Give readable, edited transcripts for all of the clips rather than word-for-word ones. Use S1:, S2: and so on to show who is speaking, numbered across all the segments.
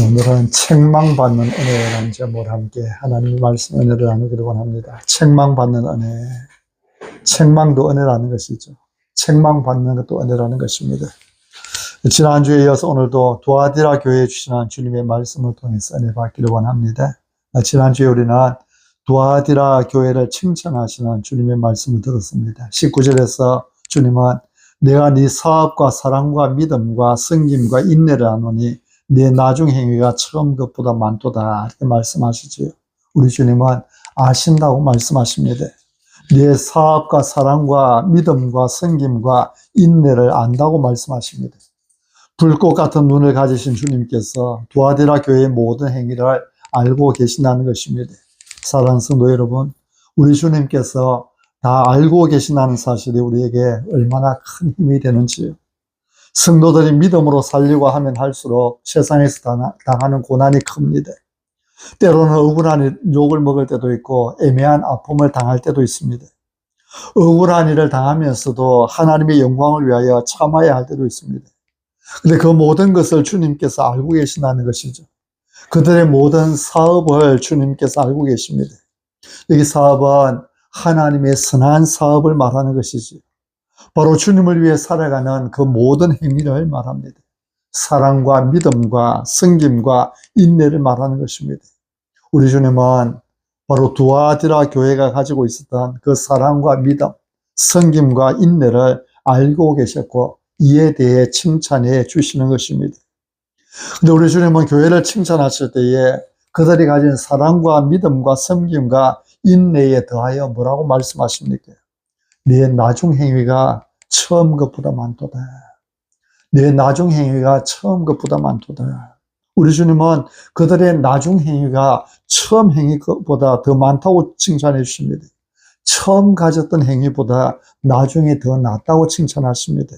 S1: 오늘은 책망받는 은혜라는 제목으로 함께 하나님의 말씀 은혜를 나누기를 원합니다. 책망받는 은혜. 책망도 은혜라는 것이죠. 책망받는 것도 은혜라는 것입니다. 지난주에 이어서 오늘도 두아디라 교회에 주시는 주님의 말씀을 통해서 은혜 받기를 원합니다. 지난주에 우리는 두아디라 교회를 칭찬하시는 주님의 말씀을 들었습니다. 19절에서 주님은 내가 네 사업과 사랑과 믿음과 섬김과 인내를 아노니 네 나중 행위가 처음 것보다 많도다 이렇게 말씀하시지요. 우리 주님은 아신다고 말씀하십니다. 네 사업과 사랑과 믿음과 섬김과 인내를 안다고 말씀하십니다. 불꽃 같은 눈을 가지신 주님께서 두아디라 교회의 모든 행위를 알고 계신다는 것입니다. 사랑하는 성도 여러분, 우리 주님께서 다 알고 계신다는 사실이 우리에게 얼마나 큰 힘이 되는지요. 성도들이 믿음으로 살려고 하면 할수록 세상에서 당하는 고난이 큽니다. 때로는 억울한 욕을 먹을 때도 있고 애매한 아픔을 당할 때도 있습니다. 억울한 일을 당하면서도 하나님의 영광을 위하여 참아야 할 때도 있습니다. 근데 그 모든 것을 주님께서 알고 계신다는 것이죠. 그들의 모든 사업을 주님께서 알고 계십니다. 여기 사업은 하나님의 선한 사업을 말하는 것이지. 바로 주님을 위해 살아가는 그 모든 행위를 말합니다. 사랑과 믿음과 섬김과 인내를 말하는 것입니다. 우리 주님은 바로 두아디라 교회가 가지고 있었던 그 사랑과 믿음, 섬김과 인내를 알고 계셨고 이에 대해 칭찬해 주시는 것입니다. 근데 우리 주님은 교회를 칭찬하실 때에 그들이 가진 사랑과 믿음과 섬김과 인내에 더하여 뭐라고 말씀하십니까? 네 나중 행위가 처음 것보다 많도다. 네 나중 행위가 처음 것보다 많도다. 우리 주님은 그들의 나중 행위가 처음 행위보다 더 많다고 칭찬해 주십니다. 처음 가졌던 행위보다 나중에 더 낫다고 칭찬하십니다.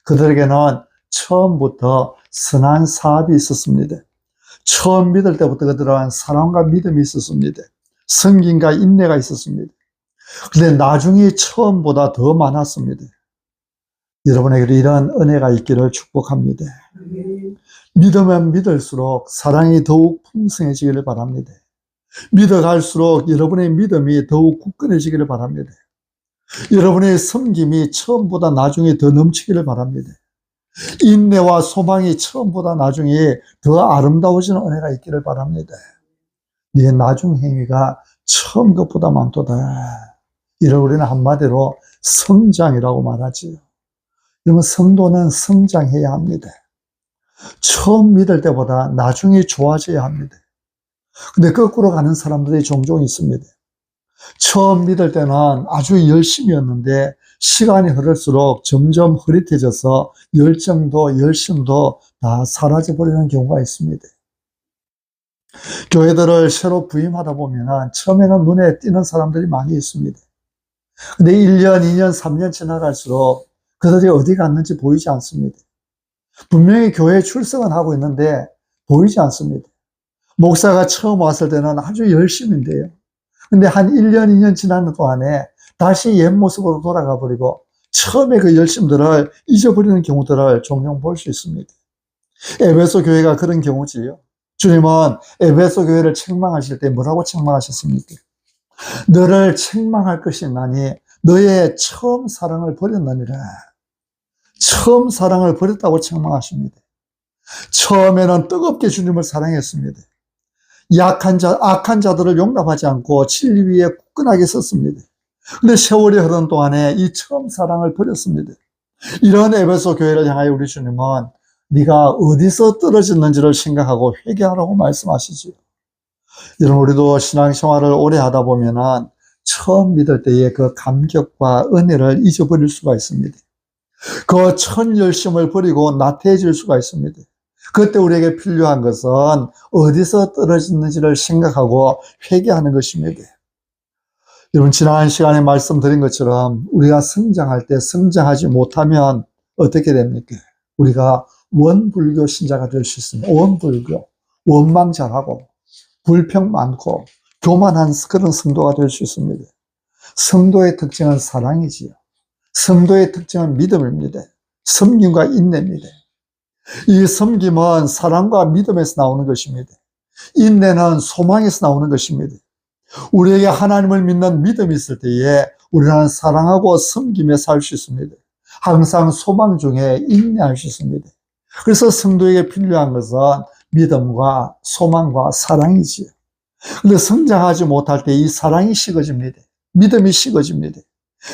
S1: 그들에게는 처음부터 선한 사업이 있었습니다. 처음 믿을 때부터 그들은 사랑과 믿음이 있었습니다. 섬김과 인내가 있었습니다. 그런데 나중에 처음보다 더 많았습니다. 여러분에게 이런 은혜가 있기를 축복합니다. 믿으면 믿을수록 사랑이 더욱 풍성해지기를 바랍니다. 믿어갈수록 여러분의 믿음이 더욱 굳건해지기를 바랍니다. 여러분의 섬김이 처음보다 나중에 더 넘치기를 바랍니다. 인내와 소망이 처음보다 나중에 더 아름다워지는 은혜가 있기를 바랍니다. 네 나중 행위가 처음 것보다 많도다. 이를 우리는 한마디로 성장이라고 말하지요. 여러분, 성도는 성장해야 합니다. 처음 믿을 때보다 나중에 좋아져야 합니다. 근데 거꾸로 가는 사람들이 종종 있습니다. 처음 믿을 때는 아주 열심이었는데 시간이 흐를수록 점점 흐릿해져서 열정도 열심도 다 사라져버리는 경우가 있습니다. 교회들을 새로 부임하다 보면 처음에는 눈에 띄는 사람들이 많이 있습니다. 근데 1년, 2년, 3년 지나갈수록 그들이 어디 갔는지 보이지 않습니다. 분명히 교회에 출석은 하고 있는데 보이지 않습니다. 목사가 처음 왔을 때는 아주 열심인데요. 근데 한 1년, 2년 지나는 동안에 다시 옛 모습으로 돌아가 버리고 처음에 그 열심들을 잊어버리는 경우들을 종종 볼 수 있습니다. 에베소 교회가 그런 경우지요. 주님은 에베소 교회를 책망하실 때 뭐라고 책망하셨습니까? 너를 책망할 것이 있나니 너의 처음 사랑을 버렸느니라. 처음 사랑을 버렸다고 책망하십니다. 처음에는 뜨겁게 주님을 사랑했습니다. 악한 자들을 용납하지 않고 진리 위에 굳건하게 섰습니다. 그런데 세월이 흐르는 동안에 이 처음 사랑을 버렸습니다. 이런 에베소 교회를 향하여 우리 주님은 네가 어디서 떨어졌는지를 생각하고 회개하라고 말씀하시지요. 여러분, 우리도 신앙생활을 오래 하다 보면은 처음 믿을 때의 그 감격과 은혜를 잊어버릴 수가 있습니다. 그 첫 열심을 버리고 나태해질 수가 있습니다. 그때 우리에게 필요한 것은 어디서 떨어졌는지를 생각하고 회개하는 것입니다. 여러분, 지난 시간에 말씀드린 것처럼 우리가 성장할 때 성장하지 못하면 어떻게 됩니까? 우리가 원불교 신자가 될 수 있습니다. 원불교, 원망 잘하고 불평 많고 교만한 그런 성도가 될 수 있습니다. 성도의 특징은 사랑이지요. 성도의 특징은 믿음입니다. 섬김과 인내입니다. 이 섬김은 사랑과 믿음에서 나오는 것입니다. 인내는 소망에서 나오는 것입니다. 우리에게 하나님을 믿는 믿음이 있을 때에 우리는 사랑하고 섬김에 살 수 있습니다. 항상 소망 중에 인내할 수 있습니다. 그래서 성도에게 필요한 것은 믿음과 소망과 사랑이지요. 그런데 성장하지 못할 때 이 사랑이 식어집니다. 믿음이 식어집니다.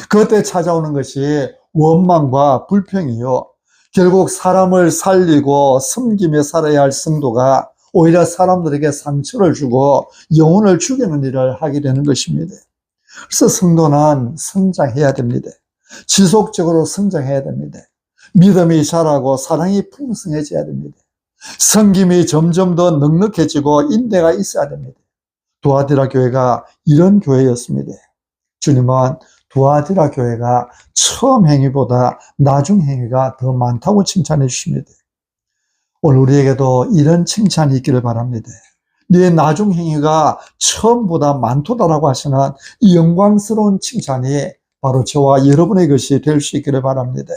S1: 그때 찾아오는 것이 원망과 불평이요. 결국 사람을 살리고 섬기며 살아야 할 성도가 오히려 사람들에게 상처를 주고 영혼을 죽이는 일을 하게 되는 것입니다. 그래서 성도는 성장해야 됩니다. 지속적으로 성장해야 됩니다. 믿음이 자라고 사랑이 풍성해져야 됩니다. 섬김이 점점 더 넉넉해지고 인내가 있어야 됩니다. 두아디라 교회가 이런 교회였습니다. 주님은 두아디라 교회가 처음 행위보다 나중 행위가 더 많다고 칭찬해 주십니다. 오늘 우리에게도 이런 칭찬이 있기를 바랍니다. 네 나중 행위가 처음보다 많도다라고 하시는 이 영광스러운 칭찬이 바로 저와 여러분의 것이 될 수 있기를 바랍니다.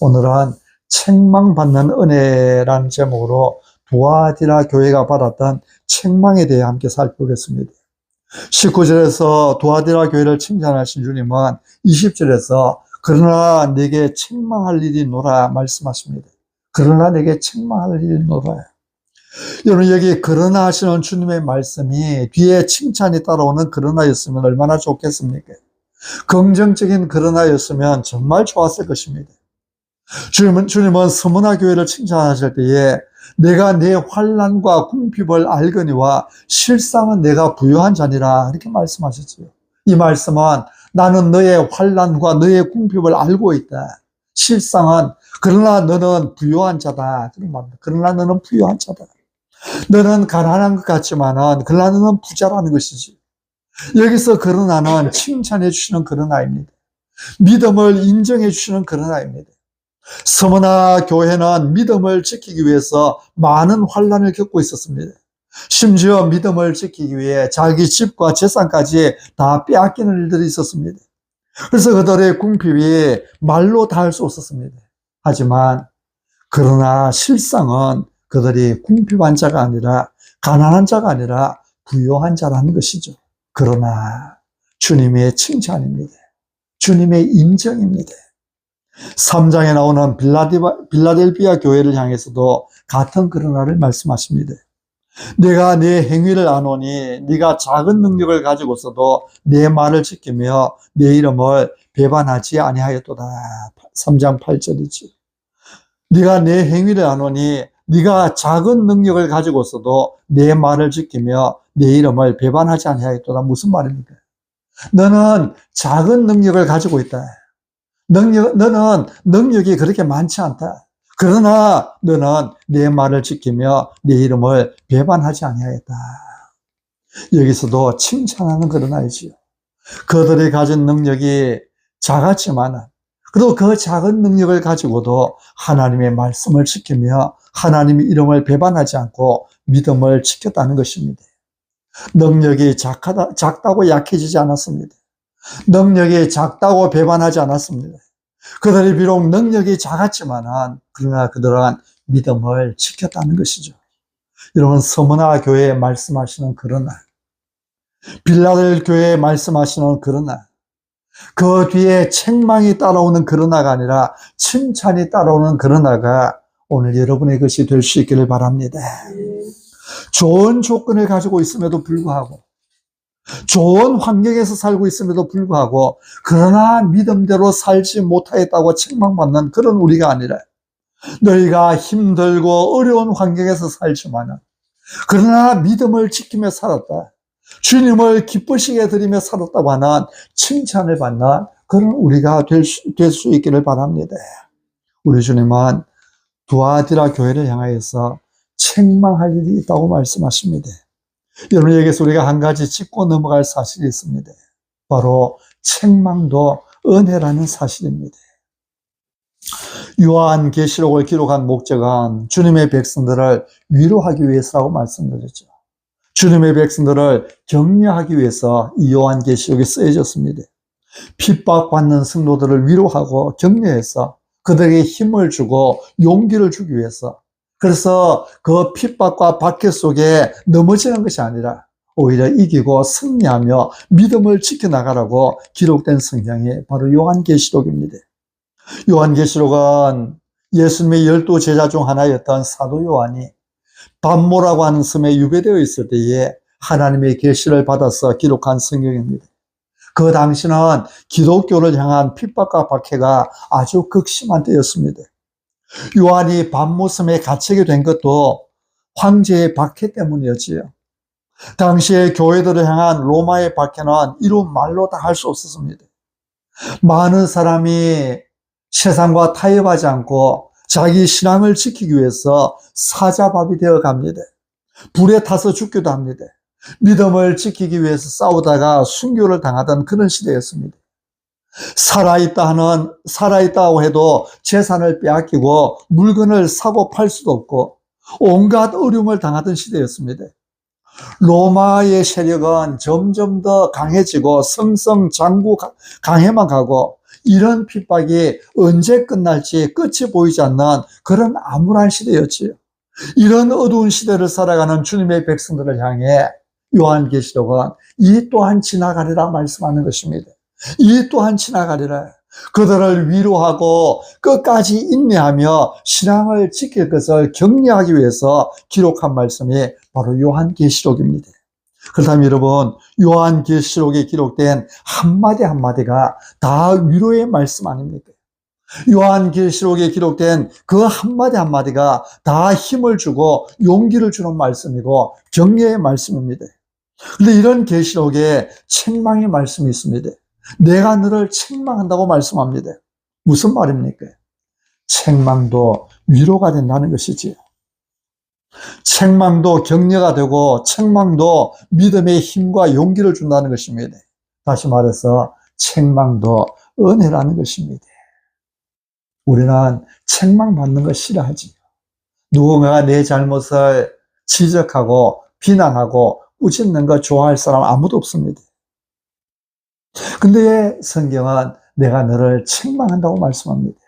S1: 오늘은 책망받는 은혜라는 제목으로 두아디라 교회가 받았던 책망에 대해 함께 살펴보겠습니다. 19절에서 두아디라 교회를 칭찬하신 주님은 20절에서 그러나 내게 책망할 일이 있노라 말씀하십니다. 그러나 내게 책망할 일이 있노라. 여러분 여기 그러나 하시는 주님의 말씀이 뒤에 칭찬이 따라오는 그러나였으면 얼마나 좋겠습니까? 긍정적인 그러나였으면 정말 좋았을 것입니다. 주님은 스무나 교회를 칭찬하실 때에 내가 내 환난과 궁핍을 알거니와 실상은 내가 부요한 자니라 이렇게 말씀하셨어요. 이 말씀은 나는 너의 환난과 너의 궁핍을 알고 있다. 실상은 그러나 너는 부요한 자다. 그러나 너는 부요한 자다. 너는 가난한 것 같지만은 그러나 너는 부자라는 것이지. 여기서 그러나는 칭찬해 주시는 그러나입니다. 믿음을 인정해 주시는 그러나입니다. 스무나 교회는 믿음을 지키기 위해서 많은 환난을 겪고 있었습니다. 심지어 믿음을 지키기 위해 자기 집과 재산까지 다 빼앗기는 일들이 있었습니다. 그래서 그들의 궁핍이 말로 다 할 수 없었습니다. 하지만 그러나 실상은 그들이 궁핍한 자가 아니라 가난한 자가 아니라 부요한 자라는 것이죠. 그러나 주님의 칭찬입니다. 주님의 인정입니다. 3장에 나오는 빌라델비아 교회를 향해서도 같은 그러나를 말씀하십니다. 내가 네 행위를 아노니 네가 작은 능력을 가지고서도 내 말을 지키며 내 이름을 배반하지 아니하였도다. 3장 8절이지. 네가 내 행위를 아노니 네가 작은 능력을 가지고서도 내 말을 지키며 내 이름을 배반하지 아니하였도다. 무슨 말입니까? 너는 작은 능력을 가지고 있다. 너는 능력이 그렇게 많지 않다. 그러나 너는 내 말을 지키며 내 이름을 배반하지 아니하였다. 여기서도 칭찬하는 그러나이지요. 그들이 가진 능력이 작았지만 그래도 그 작은 능력을 가지고도 하나님의 말씀을 지키며 하나님의 이름을 배반하지 않고 믿음을 지켰다는 것입니다. 능력이 작다고 약해지지 않았습니다. 능력이 작다고 배반하지 않았습니다. 그들이 비록 능력이 작았지만 그러나 그들은 믿음을 지켰다는 것이죠. 여러분 스무나 교회에 말씀하시는 그러나 빌라델 교회에 말씀하시는 그러나 그 뒤에 책망이 따라오는 그러나가 아니라 칭찬이 따라오는 그러나가 오늘 여러분의 것이 될 수 있기를 바랍니다. 좋은 조건을 가지고 있음에도 불구하고 좋은 환경에서 살고 있음에도 불구하고 그러나 믿음대로 살지 못하였다고 책망받는 그런 우리가 아니라 너희가 힘들고 어려운 환경에서 살지만 그러나 믿음을 지키며 살았다. 주님을 기쁘시게 드리며 살았다고 하는 칭찬을 받는 그런 우리가 될 수 있기를 바랍니다. 우리 주님은 두아디라 교회를 향하여서 책망할 일이 있다고 말씀하십니다. 여러분에게서 우리가 한 가지 짚고 넘어갈 사실이 있습니다. 바로 책망도 은혜라는 사실입니다. 요한계시록을 기록한 목적은 주님의 백성들을 위로하기 위해서라고 말씀드렸죠. 주님의 백성들을 격려하기 위해서 이 요한계시록이 쓰여졌습니다. 핍박받는 성도들을 위로하고 격려해서 그들에게 힘을 주고 용기를 주기 위해서. 그래서 그 핍박과 박해 속에 넘어지는 것이 아니라 오히려 이기고 승리하며 믿음을 지켜나가라고 기록된 성경이 바로 요한계시록입니다. 요한계시록은 예수님의 12 제자 중 하나였던 사도 요한이 반모라고 하는 섬에 유배되어 있을 때에 하나님의 계시를 받아서 기록한 성경입니다. 그 당시는 기독교를 향한 핍박과 박해가 아주 극심한 때였습니다. 요한이 반모섬에 갇히게 된 것도 황제의 박해 때문이었지요. 당시에 교회들을 향한 로마의 박해는 이루 말로 다 할 수 없었습니다. 많은 사람이 세상과 타협하지 않고 자기 신앙을 지키기 위해서 사자밥이 되어 갑니다. 불에 타서 죽기도 합니다. 믿음을 지키기 위해서 싸우다가 순교를 당하던 그런 시대였습니다. 살아있다고 해도 재산을 빼앗기고 물건을 사고 팔 수도 없고 온갖 어려움을 당하던 시대였습니다. 로마의 세력은 점점 더 강해지고 승승장구 강해만 가고 이런 핍박이 언제 끝날지 끝이 보이지 않는 그런 암울한 시대였지요. 이런 어두운 시대를 살아가는 주님의 백성들을 향해 요한계시록은 이 또한 지나가리라 말씀하는 것입니다. 이 또한 지나가리라. 그들을 위로하고 끝까지 인내하며 신앙을 지킬 것을 격려하기 위해서 기록한 말씀이 바로 요한계시록입니다. 그렇다면 여러분, 요한계시록에 기록된 한마디 한마디가 다 위로의 말씀 아닙니까? 요한계시록에 기록된 그 한마디 한마디가 다 힘을 주고 용기를 주는 말씀이고 격려의 말씀입니다. 그런데 이런 계시록에 책망의 말씀이 있습니다. 내가 너를 책망한다고 말씀합니다. 무슨 말입니까? 책망도 위로가 된다는 것이지요. 책망도 격려가 되고 책망도 믿음의 힘과 용기를 준다는 것입니다. 다시 말해서 책망도 은혜라는 것입니다. 우리는 책망받는 거 싫어하지요. 누군가가 내 잘못을 지적하고 비난하고 꾸짖는 거 좋아할 사람 아무도 없습니다. 근데 성경은 내가 너를 책망한다고 말씀합니다.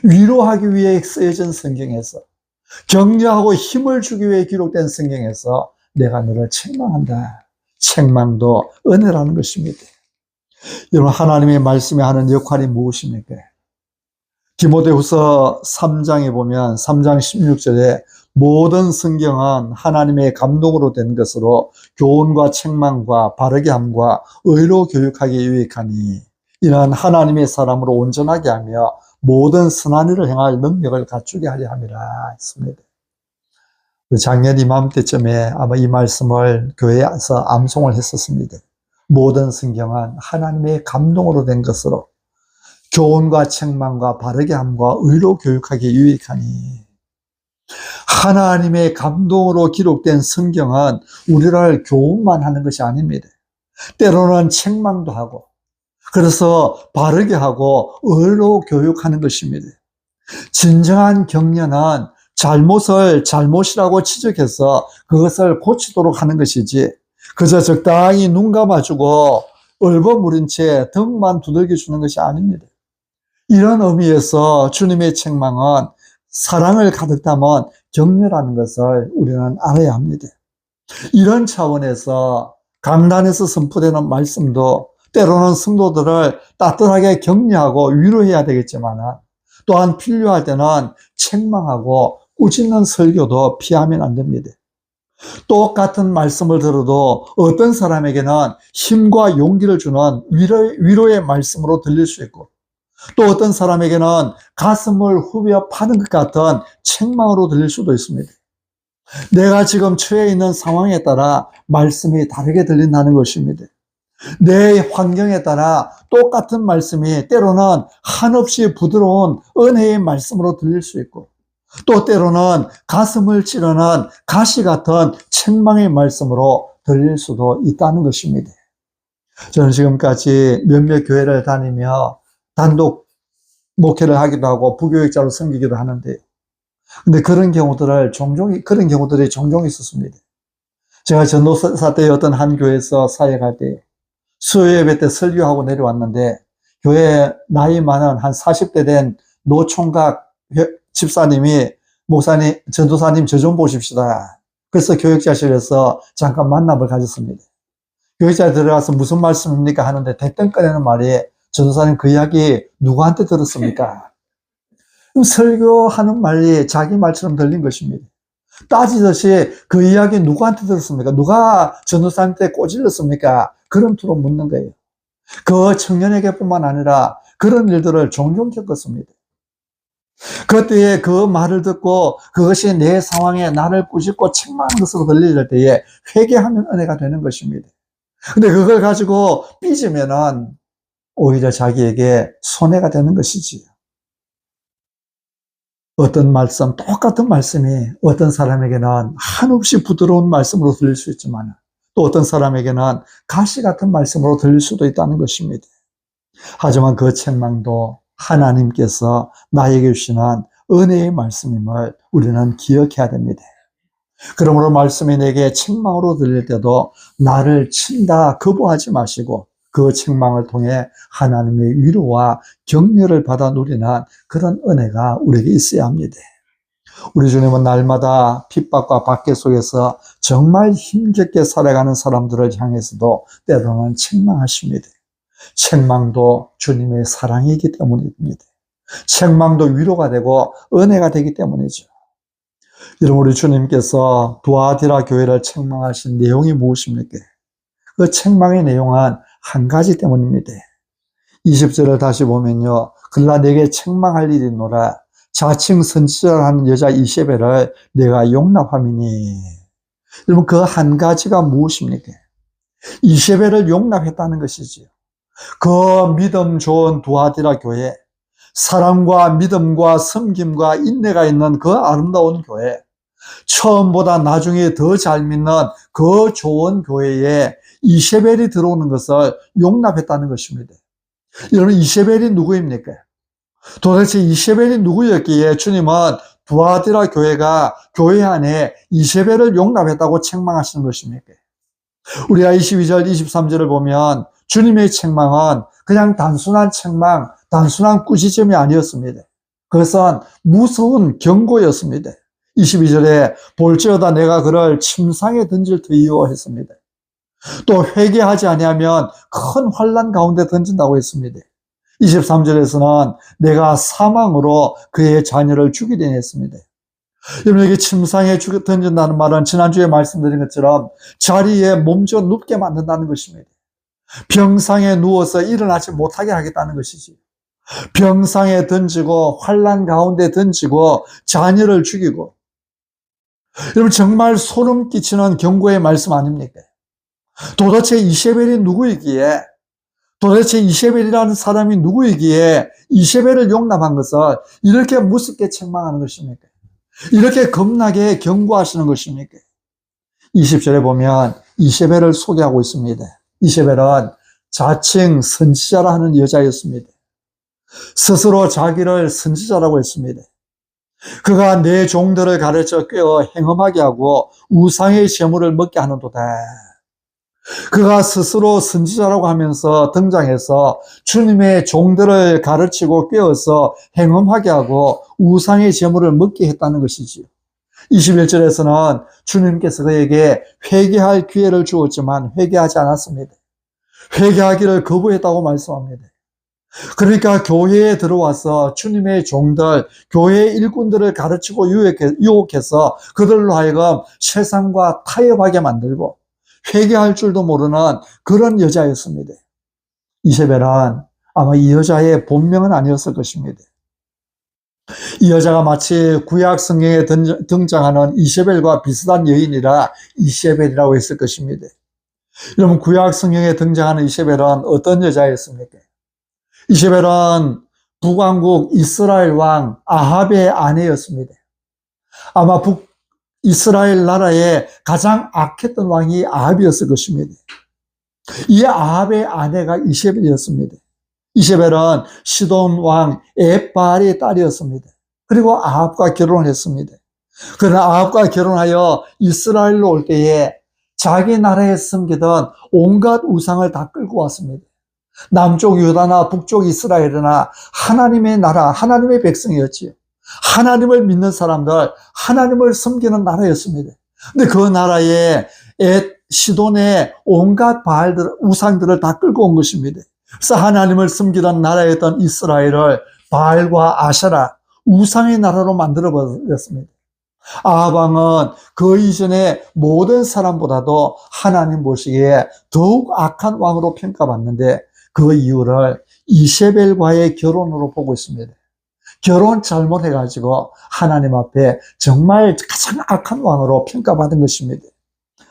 S1: 위로하기 위해 쓰여진 성경에서, 격려하고 힘을 주기 위해 기록된 성경에서 내가 너를 책망한다. 책망도 은혜라는 것입니다. 여러분, 하나님의 말씀에 하는 역할이 무엇입니까? 디모데후서 3장에 보면 3장 16절에 모든 성경은 하나님의 감동으로 된 것으로 교훈과 책망과 바르게 함과 의로 교육하기에 유익하니 이는 하나님의 사람으로 온전하게 하며 모든 선한 일을 행할 능력을 갖추게 하려 함이라 했습니다. 작년 이맘때쯤에 아마 이 말씀을 교회에서 암송을 했었습니다. 모든 성경은 하나님의 감동으로 된 것으로 교훈과 책망과 바르게 함과 의로 교육하기에 유익하니 하나님의 감동으로 기록된 성경은 우리를 교훈만 하는 것이 아닙니다. 때로는 책망도 하고 그래서 바르게 하고 의로 교육하는 것입니다. 진정한 격려는 잘못을 잘못이라고 지적해서 그것을 고치도록 하는 것이지 그저 적당히 눈 감아주고 얼버무린 채 등만 두들겨 주는 것이 아닙니다. 이런 의미에서 주님의 책망은 사랑을 가득 담은 격려라는 것을 우리는 알아야 합니다. 이런 차원에서 강단에서 선포되는 말씀도 때로는 성도들을 따뜻하게 격려하고 위로해야 되겠지만 또한 필요할 때는 책망하고 꾸짖는 설교도 피하면 안 됩니다. 똑같은 말씀을 들어도 어떤 사람에게는 힘과 용기를 주는 위로의 말씀으로 들릴 수 있고 또 어떤 사람에게는 가슴을 후벼 파는 것 같은 책망으로 들릴 수도 있습니다. 내가 지금 처해 있는 상황에 따라 말씀이 다르게 들린다는 것입니다. 내 환경에 따라 똑같은 말씀이 때로는 한없이 부드러운 은혜의 말씀으로 들릴 수 있고 또 때로는 가슴을 찌르는 가시 같은 책망의 말씀으로 들릴 수도 있다는 것입니다. 저는 지금까지 몇몇 교회를 다니며 단독 목회를 하기도 하고 부교육자로 섬기기도 하는데 근데 그런 경우들이 종종 있었습니다. 제가 전도사 때 어떤 한 교회에서 사역할 때 수요 예배 때 설교하고 내려왔는데 교회 나이 많은 한 40대 된 노총각 집사님이 목사님, 전도사님 저 좀 보십시다. 그래서 교육자실에서 잠깐 만남을 가졌습니다. 교육자에 들어가서 무슨 말씀입니까? 하는데 대뜸 꺼내는 말이 전도사님 그 이야기 누구한테 들었습니까? 그럼 설교하는 말이 자기 말처럼 들린 것입니다. 따지듯이 그 이야기 누구한테 들었습니까? 누가 전도사님한테 꼬질렀습니까? 그런 투로 묻는 거예요. 그 청년에게뿐만 아니라 그런 일들을 종종 겪었습니다. 그때에 그 말을 듣고 그것이 내 상황에 나를 꾸짖고 책망하는 것으로 들릴 때에 회개하면 은혜가 되는 것입니다. 근데 그걸 가지고 삐지면은 오히려 자기에게 손해가 되는 것이지요. 어떤 말씀, 똑같은 말씀이 어떤 사람에게는 한없이 부드러운 말씀으로 들릴 수 있지만 또 어떤 사람에게는 가시 같은 말씀으로 들릴 수도 있다는 것입니다. 하지만 그 책망도 하나님께서 나에게 주시는 은혜의 말씀임을 우리는 기억해야 됩니다. 그러므로 말씀이 내게 책망으로 들릴 때도 나를 친다 거부하지 마시고 그 책망을 통해 하나님의 위로와 격려를 받아 누리는 그런 은혜가 우리에게 있어야 합니다. 우리 주님은 날마다 핍박과 박해 속에서 정말 힘겹게 살아가는 사람들을 향해서도 때로는 책망하십니다. 책망도 주님의 사랑이기 때문입니다. 책망도 위로가 되고 은혜가 되기 때문이죠. 여러분, 우리 주님께서 두아디라 교회를 책망하신 내용이 무엇입니까? 그 책망의 내용은 한 가지 때문입니다. 20절을 다시 보면요. 그러나 내게 책망할 일이 있노라. 자칭 선지자라는 여자 이세벨을 내가 용납함이니. 여러분, 그 한 가지가 무엇입니까? 이세벨을 용납했다는 것이지요. 그 믿음 좋은 두아디라 교회, 사랑과 믿음과 섬김과 인내가 있는 그 아름다운 교회, 처음보다 나중에 더 잘 믿는 그 좋은 교회에 이세벨이 들어오는 것을 용납했다는 것입니다. 여러분, 이세벨이 누구입니까? 도대체 이세벨이 누구였기에 주님은 두아디라 교회가 교회 안에 이세벨을 용납했다고 책망하시는 것입니까? 우리가 22절, 23절을 보면 주님의 책망은 그냥 단순한 책망, 단순한 꾸짖음이 아니었습니다. 그것은 무서운 경고였습니다. 22절에 볼지어다 내가 그를 침상에 던질 터이요 했습니다. 또 회개하지 아니하면 큰 환난 가운데 던진다고 했습니다. 23절에서는 내가 사망으로 그의 자녀를 죽이리니 했습니다. 여러분, 여기 침상에 던진다는 말은 지난주에 말씀드린 것처럼 자리에 몸져 눕게 만든다는 것입니다. 병상에 누워서 일어나지 못하게 하겠다는 것이지. 병상에 던지고 환난 가운데 던지고 자녀를 죽이고. 여러분, 정말 소름 끼치는 경고의 말씀 아닙니까? 도대체 이세벨이 누구이기에, 도대체 이세벨이라는 사람이 누구이기에 이세벨을 용납한 것을 이렇게 무섭게 책망하는 것입니까? 이렇게 겁나게 경고하시는 것입니까? 20절에 보면 이세벨을 소개하고 있습니다. 이세벨은 자칭 선지자라 하는 여자였습니다. 스스로 자기를 선지자라고 했습니다. 그가 내 종들을 가르쳐 꿰어 행음하게 하고 우상의 제물을 먹게 하는도다. 그가 스스로 선지자라고 하면서 등장해서 주님의 종들을 가르치고 꿰어서 행음하게 하고 우상의 제물을 먹게 했다는 것이지요. 21절에서는 주님께서 그에게 회개할 기회를 주었지만 회개하지 않았습니다. 회개하기를 거부했다고 말씀합니다. 그러니까 교회에 들어와서 주님의 종들, 교회의 일꾼들을 가르치고 유혹해서 그들로 하여금 세상과 타협하게 만들고 회개할 줄도 모르는 그런 여자였습니다. 이세벨은 아마 이 여자의 본명은 아니었을 것입니다. 이 여자가 마치 구약 성경에 등장하는 이세벨과 비슷한 여인이라 이세벨이라고 했을 것입니다. 여러분, 구약 성경에 등장하는 이세벨은 어떤 여자였습니까? 이세벨은 북왕국 이스라엘 왕 아합의 아내였습니다. 아마 북이스라엘 나라의 가장 악했던 왕이 아합이었을 것입니다. 이 아합의 아내가 이세벨이었습니다. 이세벨은 시돈 왕 에발의 딸이었습니다. 그리고 아합과 결혼을 했습니다. 그러나 아합과 결혼하여 이스라엘로 올 때에 자기 나라에 섬기던 온갖 우상을 다 끌고 왔습니다. 남쪽 유다나 북쪽 이스라엘이나 하나님의 나라, 하나님의 백성이었지요. 하나님을 믿는 사람들, 하나님을 섬기는 나라였습니다. 근데 그 나라에 시돈의 온갖 바알들, 우상들을 다 끌고 온 것입니다. 그래서 하나님을 섬기던 나라였던 이스라엘을 바알과 아셔라, 우상의 나라로 만들어 버렸습니다. 아합 왕은 그 이전에 모든 사람보다도 하나님 보시기에 더욱 악한 왕으로 평가받는데 그 이유를 이세벨과의 결혼으로 보고 있습니다. 결혼 잘못해가지고 하나님 앞에 정말 가장 악한 왕으로 평가받은 것입니다.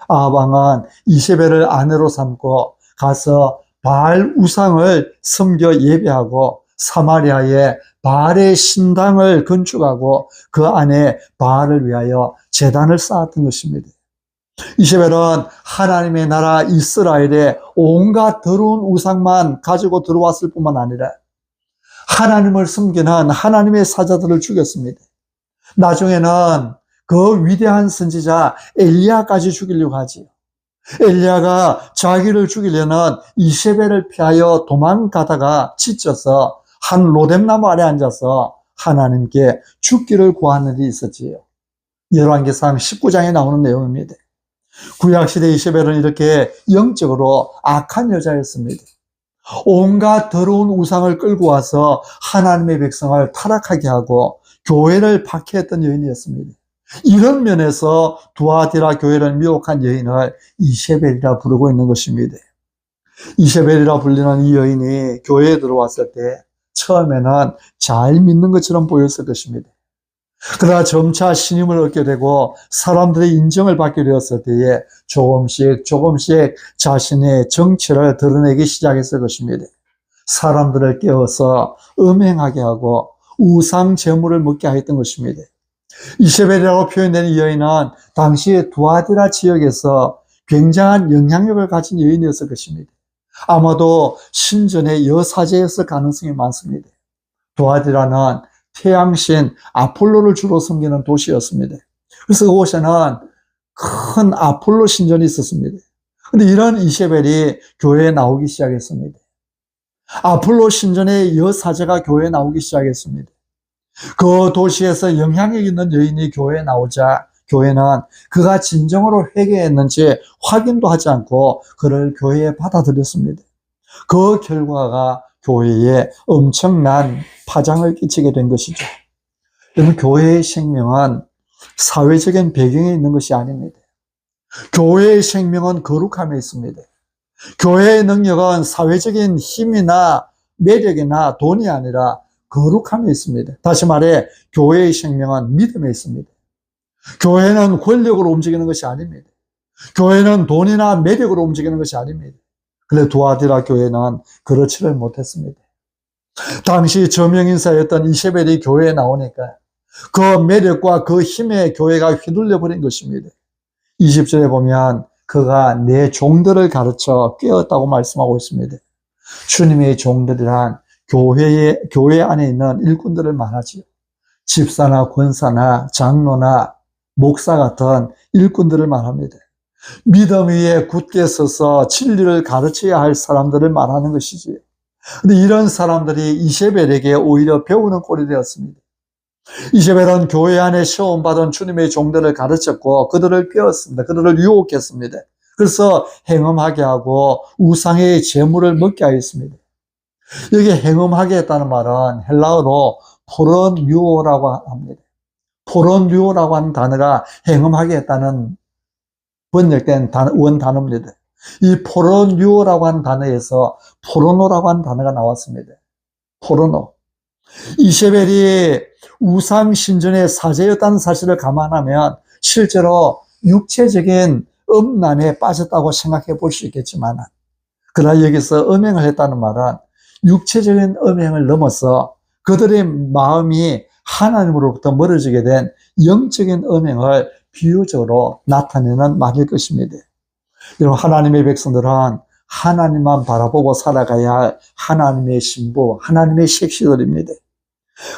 S1: 아합 왕은 이세벨을 아내로 삼고 가서 바알 우상을 섬겨 예배하고 사마리아에 바알의 신당을 건축하고 그 안에 바알을 위하여 제단을 쌓았던 것입니다. 이세벨은 하나님의 나라 이스라엘에 온갖 더러운 우상만 가지고 들어왔을 뿐만 아니라 하나님을 섬기는 하나님의 사자들을 죽였습니다. 나중에는 그 위대한 선지자 엘리야까지 죽이려고 하지요. 엘리야가 자기를 죽이려는 이세벨을 피하여 도망가다가 지쳐서 한 로뎀나무 아래 앉아서 하나님께 죽기를 구하는 일이 있었지요. 열왕기상 19장에 나오는 내용입니다. 구약시대 이세벨은 이렇게 영적으로 악한 여자였습니다. 온갖 더러운 우상을 끌고 와서 하나님의 백성을 타락하게 하고 교회를 박해했던 여인이었습니다. 이런 면에서 두아디라 교회를 미혹한 여인을 이세벨이라 부르고 있는 것입니다. 이세벨이라 불리는 이 여인이 교회에 들어왔을 때 처음에는 잘 믿는 것처럼 보였을 것입니다. 그러나 점차 신임을 얻게 되고 사람들의 인정을 받게 되었을 때에 조금씩 자신의 정체를 드러내기 시작했을 것입니다. 사람들을 깨워서 음행하게 하고 우상 제물을 먹게 하였던 것입니다. 이세벨이라고 표현된 이 여인은 당시 두아디라 지역에서 굉장한 영향력을 가진 여인이었을 것입니다. 아마도 신전의 여사제였을 가능성이 많습니다. 두아디라는 태양신 아폴로를 주로 섬기는 도시였습니다. 그래서 그곳에는 큰 아폴로 신전이 있었습니다. 그런데 이런 이세벨이 교회에 나오기 시작했습니다. 아폴로 신전의 여사제가 교회에 나오기 시작했습니다. 그 도시에서 영향력 있는 여인이 교회에 나오자 교회는 그가 진정으로 회개했는지 확인도 하지 않고 그를 교회에 받아들였습니다. 그 결과가 교회에 엄청난 파장을 끼치게 된 것이죠. 여러분, 교회의 생명은 사회적인 배경에 있는 것이 아닙니다. 교회의 생명은 거룩함에 있습니다. 교회의 능력은 사회적인 힘이나 매력이나 돈이 아니라 거룩함에 있습니다. 다시 말해 교회의 생명은 믿음에 있습니다. 교회는 권력으로 움직이는 것이 아닙니다. 교회는 돈이나 매력으로 움직이는 것이 아닙니다. 그런데 두아디라 교회는 그렇지를 못했습니다. 당시 저명인사였던 이세벨이 교회에 나오니까 그 매력과 그 힘에 교회가 휘둘려 버린 것입니다. 20절에 보면 그가 내 종들을 가르쳐 깨웠다고 말씀하고 있습니다. 주님의 종들이란 교회 안에 있는 일꾼들을 말하지요. 집사나 권사나 장로나 목사 같은 일꾼들을 말합니다. 믿음 위에 굳게 서서 진리를 가르쳐야 할 사람들을 말하는 것이지요. 근데 이런 사람들이 이세벨에게 오히려 배우는 꼴이 되었습니다. 이세벨은 교회 안에 시험받은 주님의 종들을 가르쳤고 그들을 깨웠습니다. 그들을 유혹했습니다. 그래서 행음하게 하고 우상의 제물을 먹게 하였습니다. 여기 행음하게 했다는 말은 헬라어로 포런유오라고 합니다. 포런유오라고 하는 단어가 행음하게 했다는 번역된 원 단어입니다. 이 포런유오라고 하는 단어에서 포르노라고 하는 단어가 나왔습니다. 포르노. 이세벨이 우상 신전의 사제였다는 사실을 감안하면 실제로 육체적인 음란에 빠졌다고 생각해 볼 수 있겠지만, 그러나 여기서 음행을 했다는 말은 육체적인 음행을 넘어서 그들의 마음이 하나님으로부터 멀어지게 된 영적인 음행을 비유적으로 나타내는 말일 것입니다. 여러분, 하나님의 백성들은 하나님만 바라보고 살아가야 할 하나님의 신부, 하나님의 색시들입니다.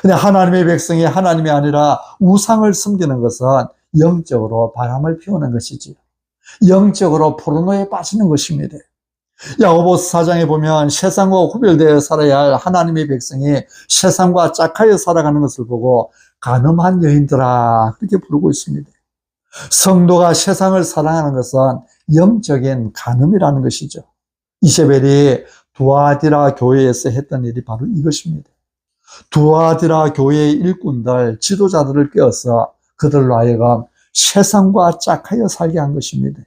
S1: 근데 하나님의 백성이 하나님이 아니라 우상을 섬기는 것은 영적으로 바람을 피우는 것이지요. 영적으로 포르노에 빠지는 것입니다. 야고보서 4장에 보면 세상과 구별되어 살아야 할 하나님의 백성이 세상과 짝하여 살아가는 것을 보고 간음한 여인들아 그렇게 부르고 있습니다. 성도가 세상을 사랑하는 것은 영적인 간음이라는 것이죠. 이세벨이 두아디라 교회에서 했던 일이 바로 이것입니다. 두아디라 교회의 일꾼들, 지도자들을 꿰어서 그들로 하여금 세상과 짝하여 살게 한 것입니다.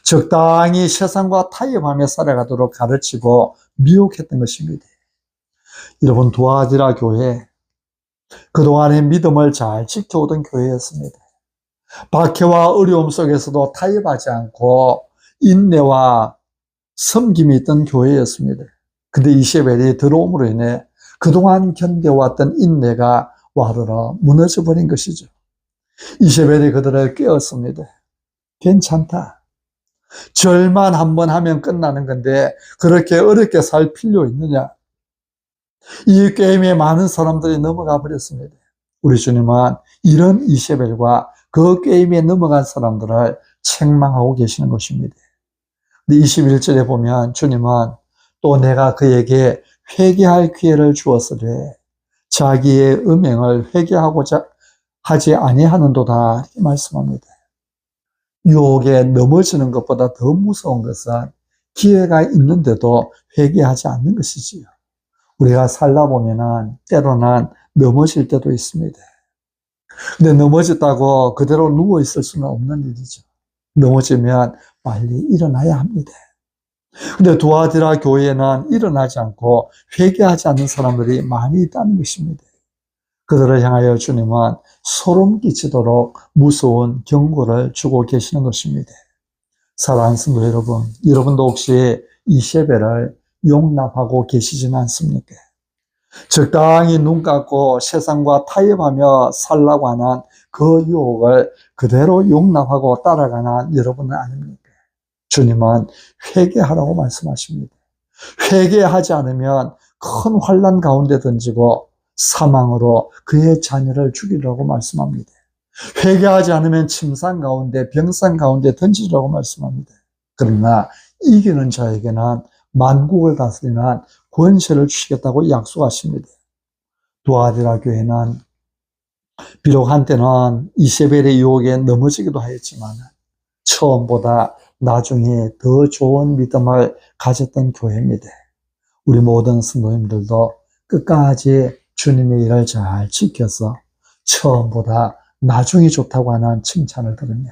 S1: 적당히 세상과 타협하며 살아가도록 가르치고 미혹했던 것입니다. 여러분, 두아디라 교회, 그동안의 믿음을 잘 지켜오던 교회였습니다. 박해와 어려움 속에서도 타협하지 않고 인내와 섬김이 있던 교회였습니다. 근데 이세벨이 들어옴으로 인해 그동안 견뎌왔던 인내가 와르르 무너져 버린 것이죠. 이세벨이 그들을 깨웠습니다. 괜찮다. 절만 한번 하면 끝나는 건데 그렇게 어렵게 살 필요 있느냐. 이 게임에 많은 사람들이 넘어가 버렸습니다. 우리 주님은 이런 이세벨과 그 게임에 넘어간 사람들을 책망하고 계시는 것입니다. 근데 21절에 보면 주님은 또 내가 그에게 회개할 기회를 주었으되 자기의 음행을 회개하고자 하지 아니하는도다 이렇게 말씀합니다. 유혹에 넘어지는 것보다 더 무서운 것은 기회가 있는데도 회개하지 않는 것이지요. 우리가 살다 보면은 때로는 넘어질 때도 있습니다. 근데 넘어졌다고 그대로 누워있을 수는 없는 일이죠. 넘어지면 빨리 일어나야 합니다. 근데 두아디라 교회에는 일어나지 않고 회개하지 않는 사람들이 많이 있다는 것입니다. 그들을 향하여 주님은 소름 끼치도록 무서운 경고를 주고 계시는 것입니다. 사랑하는 성도 여러분, 여러분도 혹시 이세벨을 용납하고 계시지는 않습니까? 적당히 눈 감고 세상과 타협하며 살라고 하는 그 유혹을 그대로 용납하고 따라가는 여러분은 아닙니까? 주님은 회개하라고 말씀하십니다. 회개하지 않으면 큰 환난 가운데 던지고 사망으로 그의 자녀를 죽이라고 말씀합니다. 회개하지 않으면 침상 가운데 병상 가운데 던지라고 말씀합니다. 그러나 이기는 자에게는 만국을 다스리는 권세를 주시겠다고 약속하십니다. 두아디라 교회는 비록 한때는 이세벨의 유혹에 넘어지기도 하였지만 처음보다 나중에 더 좋은 믿음을 가졌던 교회입니다. 우리 모든 성도님들도 끝까지 주님의 일을 잘 지켜서 처음보다 나중이 좋다고 하는 칭찬을 들으며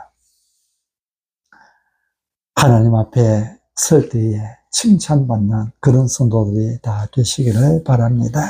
S1: 하나님 앞에 설 때에 칭찬받는 그런 성도들이 다 되시기를 바랍니다.